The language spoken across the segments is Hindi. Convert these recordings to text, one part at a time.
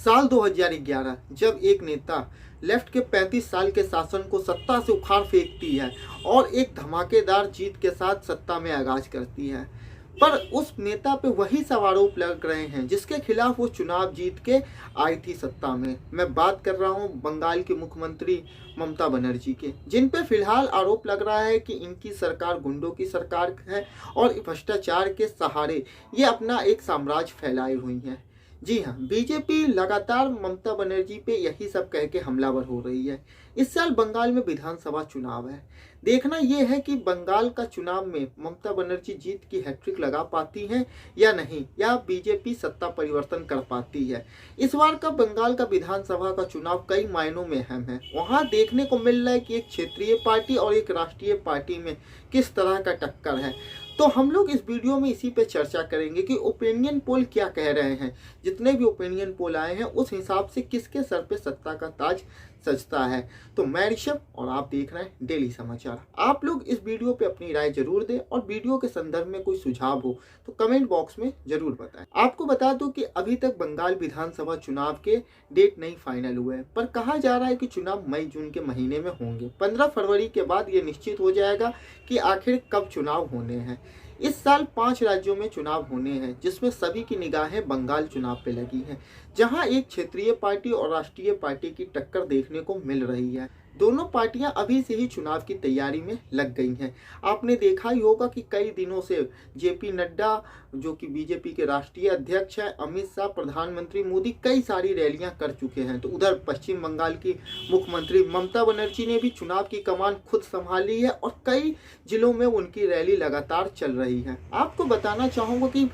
साल 2011 जब एक नेता लेफ्ट के 35 साल के शासन को सत्ता से उखाड़ फेंकती है और एक धमाकेदार जीत के साथ सत्ता में आगाज करती है, पर उस नेता पे वही सब आरोप लग रहे हैं जिसके खिलाफ वो चुनाव जीत के आई थी सत्ता में। मैं बात कर रहा हूँ बंगाल के मुख्यमंत्री ममता बनर्जी के, जिन पे फिलहाल आरोप लग रहा है कि इनकी सरकार गुंडों की सरकार है और भ्रष्टाचार के सहारे ये अपना एक साम्राज्य फैलाए हुई है। जी हाँ, बीजेपी लगातार ममता बनर्जी पे यही सब कह के हमलावर हो रही है। इस साल बंगाल में विधानसभा चुनाव है। देखना यह है कि बंगाल का चुनाव में ममता बनर्जी जीत की हैट्रिक लगा पाती हैं या नहीं, या बीजेपी सत्ता परिवर्तन कर पाती है। इस बार का बंगाल का विधानसभा का चुनाव कई मायनों में अहम है। वहाँ देखने को मिल रहा है कि एक क्षेत्रीय पार्टी और एक राष्ट्रीय पार्टी में किस तरह का टक्कर है। तो हम लोग इस वीडियो में इसी पे चर्चा करेंगे कि ओपिनियन पोल क्या कह रहे हैं। जितने भी ओपिनियन पोल आए हैं उस हिसाब से किसके सर पे सत्ता का ताज सजता है। तो मैं ऋषभ और आप देख रहे हैं डेली समाचार। आप लोग इस वीडियो पे अपनी राय जरूर दें और वीडियो के संदर्भ में कोई सुझाव हो तो कमेंट बॉक्स में जरूर बताएं। आपको बता दूं कि अभी तक बंगाल विधानसभा चुनाव के डेट नहीं फाइनल हुए हैं, पर कहा जा रहा है कि चुनाव मई जून के महीने में होंगे। 15 फरवरी के बाद ये निश्चित हो जाएगा कि आखिर कब चुनाव होने हैं। इस साल 5 राज्यों में चुनाव होने हैं, जिसमें सभी की निगाहें बंगाल चुनाव पे लगी हैं, जहां एक क्षेत्रीय पार्टी और राष्ट्रीय पार्टी की टक्कर देखने को मिल रही है। दोनों पार्टियां अभी से ही चुनाव की तैयारी में लग गई हैं। आपने देखा ही होगा कि कई दिनों से जेपी नड्डा, जो कि बीजेपी के राष्ट्रीय अध्यक्ष हैं, अमित शाह, प्रधानमंत्री मोदी कई सारी रैलियां कर चुके हैं। तो उधर पश्चिम बंगाल की मुख्यमंत्री ममता बनर्जी ने भी चुनाव की कमान खुद संभाली है और कई जिलों में उनकी रैली लगातार चल रही है। आपको बताना चाहूँगा कि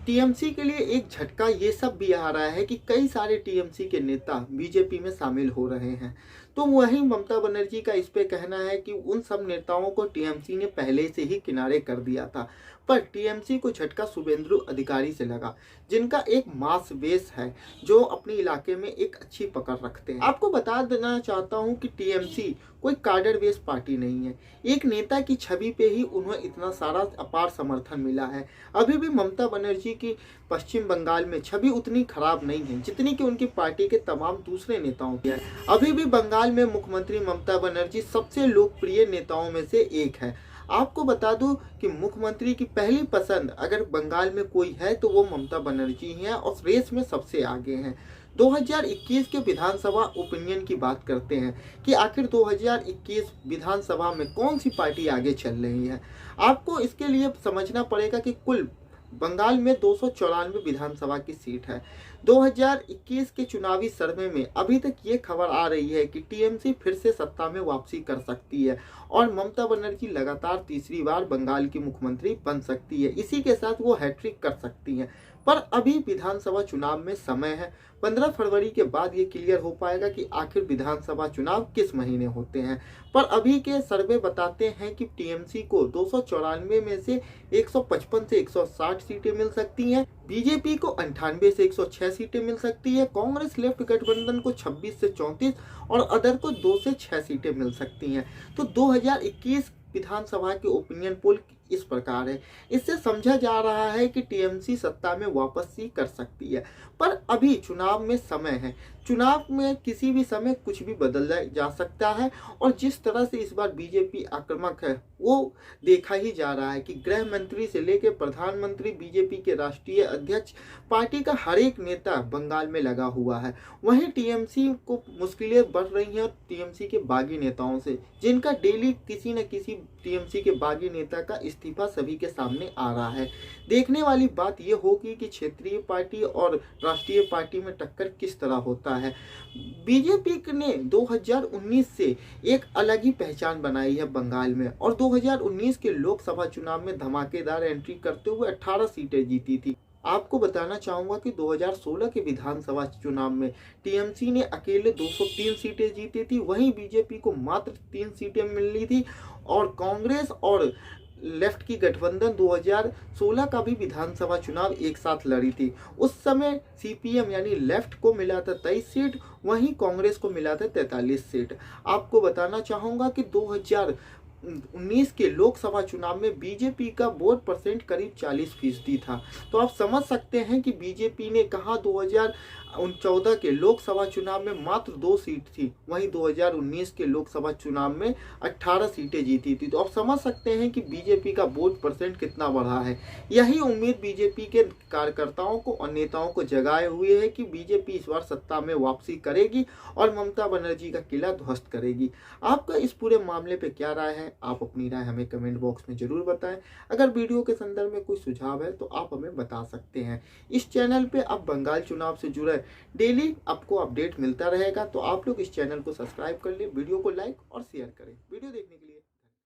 टीएमसी के लिए एक झटका ये सब भी आ रहा है कि कई सारे टीएमसी के नेता बीजेपी में शामिल हो रहे हैं। तो वहीं ममता बनर्जी का इस पे कहना है कि उन सब नेताओं को टीएमसी ने पहले से ही किनारे कर दिया था, पर टीएमसी को झटका शुभेंदु अधिकारी से लगा, जिनका एक मास बेस है, जो अपने इलाके में एक अच्छी पकड़ रखते हैं। आपको बता देना चाहता हूं कि टीएमसी कोई कार्डर बेस पार्टी नहीं है। एक नेता की छवि पे ही उन्हें इतना सारा अपार समर्थन मिला है। अभी भी ममता बनर्जी की पश्चिम बंगाल में छवि उतनी खराब नहीं है जितनी कि उनकी पार्टी के तमाम दूसरे नेताओं की है। अभी भी बंगाल में मुख्यमंत्री ममता बनर्जी सबसे लोकप्रिय नेताओं में से एक है। आपको बता दूं कि मुख्यमंत्री की पहली पसंद अगर बंगाल में कोई है तो वो ममता बनर्जी हैं और रेस में सबसे आगे हैं। 2021 के विधानसभा ओपिनियन की बात करते हैं कि आखिर 2021 विधानसभा में कौन सी पार्टी आगे चल रही है। आपको इसके लिए समझना पड़ेगा कि कुल बंगाल में 294 विधानसभा की सीट है। 2021 के चुनावी सर्वे में अभी तक ये खबर आ रही है कि टीएमसी फिर से सत्ता में वापसी कर सकती है और ममता बनर्जी लगातार तीसरी बार बंगाल की मुख्यमंत्री बन सकती है। इसी के साथ वो हैट्रिक कर सकती हैं। पर अभी विधानसभा चुनाव में समय है। 15 फरवरी के बाद ये क्लियर हो पाएगा कि आखिर विधानसभा चुनाव किस महीने होते हैं। पर अभी के सर्वे बताते हैं कि टीएमसी को 294 में से 155 से 160 सीटें मिल सकती हैं, बीजेपी को 98 से 106 सीटें मिल सकती है, कांग्रेस लेफ्ट गठबंधन को 26 से 34 और अदर को 2 से 6 सीटें मिल सकती हैं। तो 2021 विधानसभा के ओपिनियन पोल इस प्रकार है। इससे समझा जा रहा है कि टीएमसी सत्ता में वापसी कर सकती है, पर अभी चुनाव में समय है। चुनाव में किसी भी समय कुछ भी बदल जा सकता है और जिस तरह से इस बार बीजेपी आक्रामक है वो देखा ही जा रहा है कि गृह मंत्री से लेकर प्रधानमंत्री, बीजेपी के राष्ट्रीय अध्यक्ष, पार्टी का हर एक नेता बंगाल में लगा हुआ है। वहीं टीएमसी को मुश्किलें बढ़ रही हैं टीएमसी के बागी नेताओं से, जिनका डेली किसी न किसी टीएमसी के बागी नेता का इस्तीफा सभी के सामने आ रहा है। देखने वाली बात यह होगी कि क्षेत्रीय पार्टी और राष्ट्रीय पार्टी में टक्कर किस तरह होता है। बीजेपी ने 2019 से एक अलग ही पहचान बनाई है बंगाल में और 2019 के लोकसभा चुनाव में धमाकेदार एंट्री करते हुए 18 सीटें जीती थी। आपको बताना चाहूँगा कि 2016 के विधानसभा चुनाव में टीएमसी ने अकेले 203 सीटें जीती थी, वहीं बीजेपी को मात्र 3 सीटें मिली थी और कांग्रेस और लेफ्ट की गठबंधन 2016 का भी विधानसभा चुनाव एक साथ लड़ी थी। उस समय सीपीएम यानी लेफ्ट को मिला था 23 सीट, वहीं कांग्रेस को मिला था 43 सीट। आपको बताना चाहूँगा कि 2019 के लोकसभा चुनाव में बीजेपी का वोट परसेंट करीब 40% था। तो आप समझ सकते हैं कि बीजेपी ने कहाँ 2014 के लोकसभा चुनाव में मात्र 2 सीट थी, वहीं 2019 के लोकसभा चुनाव में 18 सीटें जीती थी। तो आप समझ सकते हैं कि बीजेपी का वोट परसेंट कितना बढ़ा है। यही उम्मीद बीजेपी के कार्यकर्ताओं को और नेताओं को जगाए हुए है कि बीजेपी इस बार सत्ता में वापसी करेगी और ममता बनर्जी का किला ध्वस्त करेगी। आपका इस पूरे मामले पे क्या राय है? आप अपनी राय हमें कमेंट बॉक्स में जरूर बताएं। अगर वीडियो के संदर्भ में कोई सुझाव है तो आप हमें बता सकते हैं। इस चैनल पे आप बंगाल चुनाव से जुड़े डेली आपको अपडेट मिलता रहेगा, तो आप लोग इस चैनल को सब्सक्राइब कर लें, वीडियो को लाइक और शेयर करें। वीडियो देखने के लिए